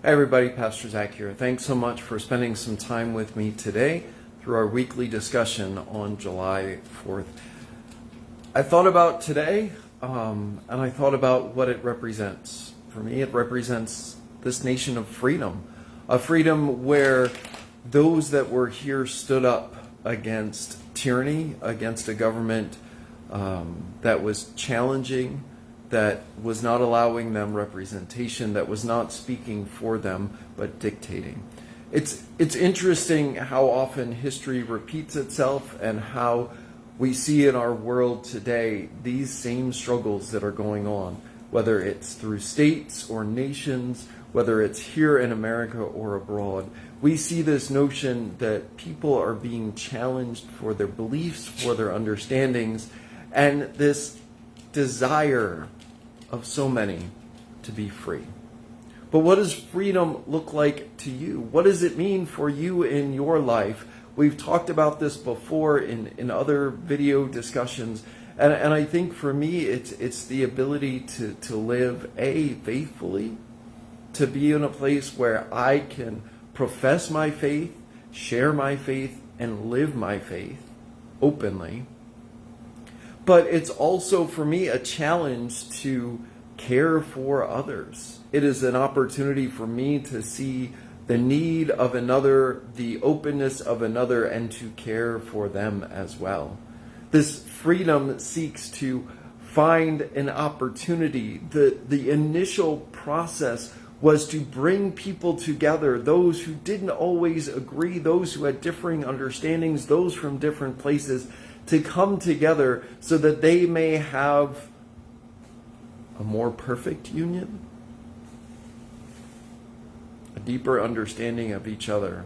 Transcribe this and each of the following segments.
Hey everybody, Pastor Zach here. Thanks so much for spending some time with me today through our weekly discussion on July 4th. I thought about today, and I thought about what it represents. For me, it represents this nation of freedom, a freedom where those that were here stood up against tyranny, against a government that was challenging, that was not allowing them representation, that was not speaking for them, but dictating. It's interesting how often history repeats itself and how we see in our world today these same struggles that are going on, whether it's through states or nations, whether it's here in America or abroad. We see this notion that people are being challenged for their beliefs, for their understandings, and this desire of so many to be free. But what does freedom look like to you? What does it mean for you in your life? We've talked about this before in other video discussions, and I think for me it's the ability to live faithfully, to be in a place where I can profess my faith, share my faith, and live my faith openly. But it's also, for me, a challenge to care for others. It is an opportunity for me to see the need of another, the openness of another, and to care for them as well. This freedom seeks to find an opportunity. The initial process was to bring people together, those who didn't always agree, those who had differing understandings, those from different places, to come together so that they may have a more perfect union, a deeper understanding of each other,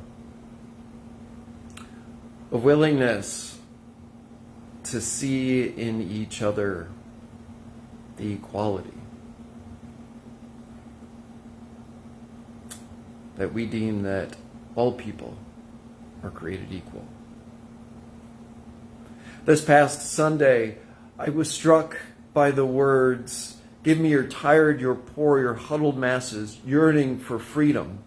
a willingness to see in each other the equality that we deem that all people are created equal. This past Sunday, I was struck by the words, "Give me your tired, your poor, your huddled masses yearning for freedom."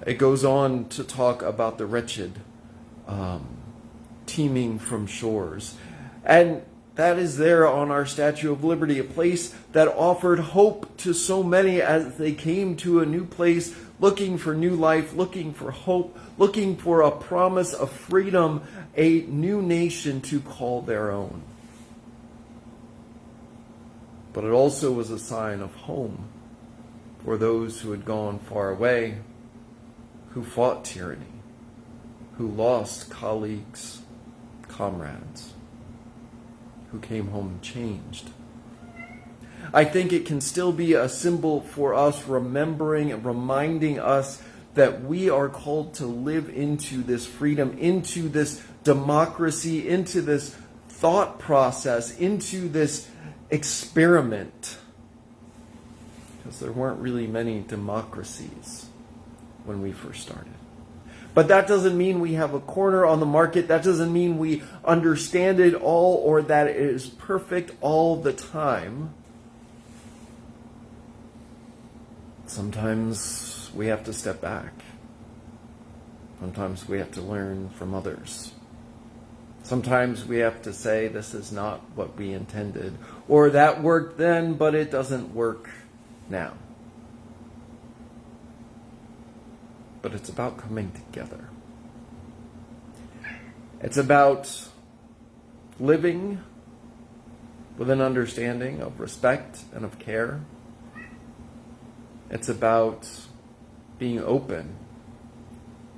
It goes on to talk about the wretched teeming from shores. And that is there on our Statue of Liberty, a place that offered hope to so many as they came to a new place, looking for new life, looking for hope, looking for a promise of freedom, a new nation to call their own. But it also was a sign of home for those who had gone far away, who fought tyranny, who lost colleagues, comrades, who came home changed. I think it can still be a symbol for us, remembering and reminding us that we are called to live into this freedom, into this democracy, into this thought process, into this experiment. Because there weren't really many democracies when we first started. But that doesn't mean we have a corner on the market. That doesn't mean we understand it all or that it is perfect all the time. Sometimes we have to step back. Sometimes we have to learn from others. Sometimes we have to say, this is not what we intended, or that worked then, but it doesn't work now. But it's about coming together. It's about living with an understanding of respect and of care. It's about being open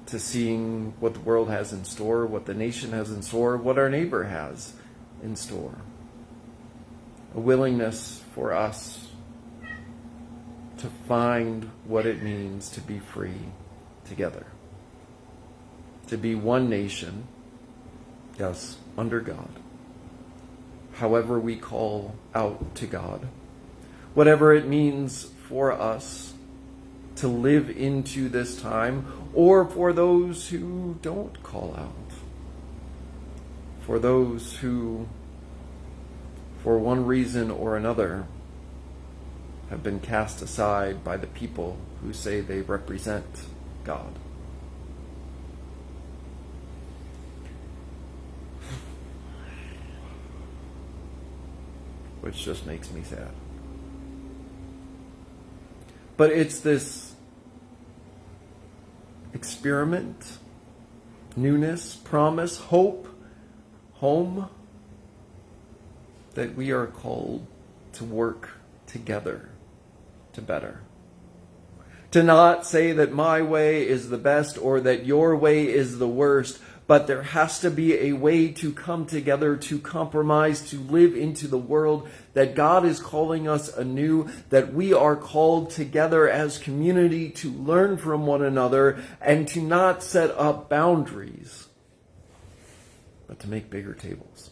to seeing what the world has in store, what the nation has in store, what our neighbor has in store. A willingness for us to find what it means to be free together. To be one nation, yes, under God. However we call out to God. Whatever it means for us to live into this time, or for those who don't call out. For those who, for one reason or another, have been cast aside by the people who say they represent God. Which just makes me sad. But it's this experiment, newness, promise, hope, home, that we are called to work together to better. To not say that my way is the best or that your way is the worst, but there has to be a way to come together, to compromise, to live into the world that God is calling us anew, that we are called together as community to learn from one another and to not set up boundaries, but to make bigger tables.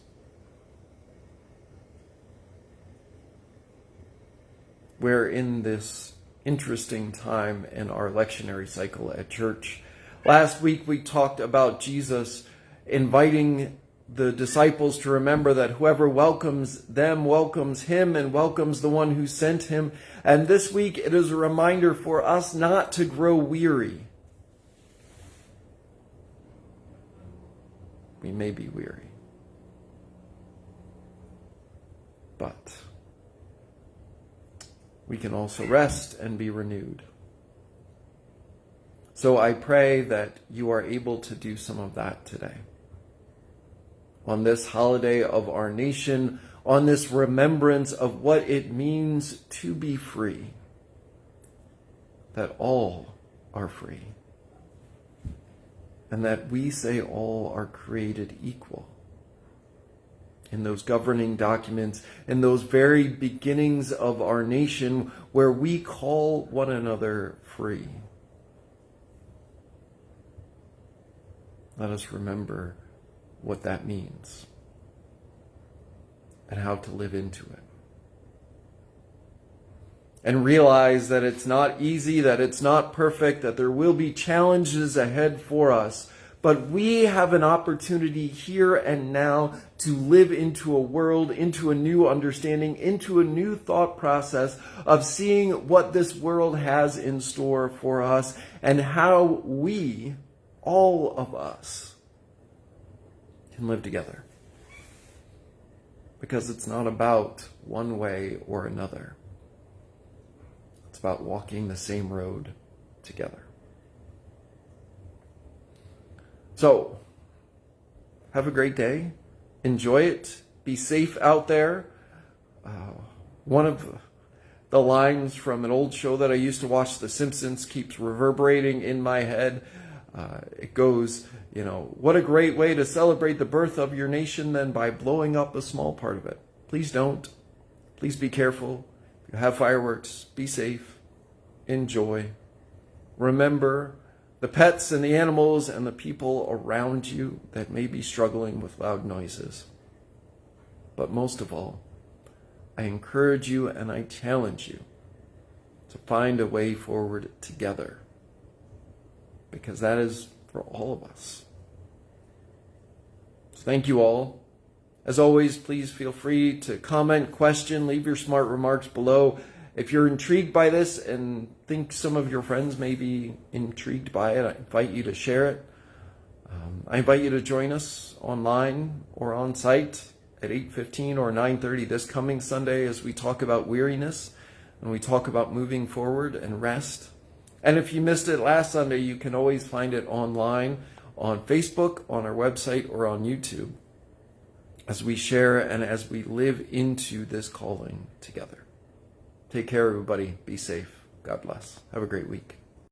We're in this interesting time in our lectionary cycle at church. Last week we talked about Jesus inviting the disciples to remember that whoever welcomes them welcomes him and welcomes the one who sent him. And this week it is a reminder for us not to grow weary. We may be weary, but we can also rest and be renewed. So I pray that you are able to do some of that today. On this holiday of our nation, on this remembrance of what it means to be free, that all are free, and that we say all are created equal. In those governing documents, in those very beginnings of our nation where we call one another free. Let us remember what that means and how to live into it. And realize that it's not easy, that it's not perfect, that there will be challenges ahead for us. But we have an opportunity here and now to live into a world, into a new understanding, into a new thought process of seeing what this world has in store for us and how we, all of us, can live together. Because it's not about one way or another. It's about walking the same road together. So, have a great day. Enjoy it. Be safe out there. One of the lines from an old show that I used to watch, The Simpsons, keeps reverberating in my head. It goes, what a great way to celebrate the birth of your nation than by blowing up a small part of it. Please don't. Please be careful. If you have fireworks, be safe. Enjoy. Remember the pets and the animals and the people around you that may be struggling with loud noises. But most of all, I encourage you and I challenge you to find a way forward together, because that is for all of us. So thank you all. As always, please feel free to comment, question, leave your smart remarks below. If you're intrigued by this and think some of your friends may be intrigued by it, I invite you to share it. I invite you to join us online or on site at 8:15 or 9:30 this coming Sunday as we talk about weariness and we talk about moving forward and rest. And if you missed it last Sunday, you can always find it online on Facebook, on our website, or on YouTube as we share and as we live into this calling together. Take care, everybody. Be safe. God bless. Have a great week.